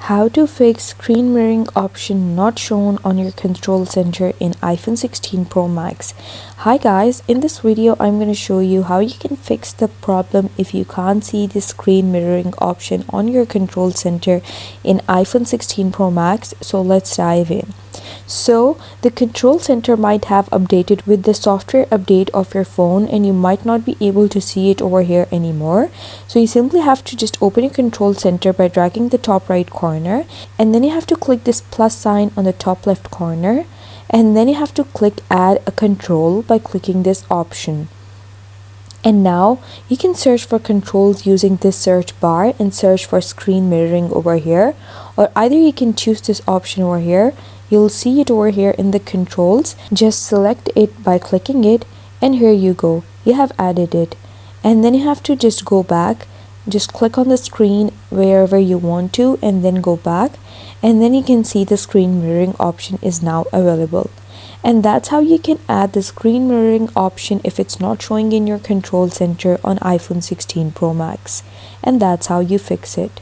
How to fix screen mirroring option not shown on your control center in iPhone 16 Pro Max. Hi guys, in this video I'm going to show you how you can fix the problem if you can't see the screen mirroring option on your control center in iPhone 16 Pro Max. So let's dive in. So the control center might have updated with the software update of your phone and you might not be able to see it over here anymore. So you simply have to just open your control center by dragging the top right corner, and then you have to click this plus sign on the top left corner, and then you have to click add a control by clicking this option. And now you can search for controls using this search bar and search for screen mirroring over here, or either you can choose this option over here. You'll see it over here in the controls. Just select it by clicking it, and here you go, you have added it. And then you have to just go back, just click on the screen wherever you want to and then go back, and then you can see the screen mirroring option is now available. And that's how you can add the screen mirroring option if it's not showing in your control center on iPhone 16 Pro Max. And that's how you fix it.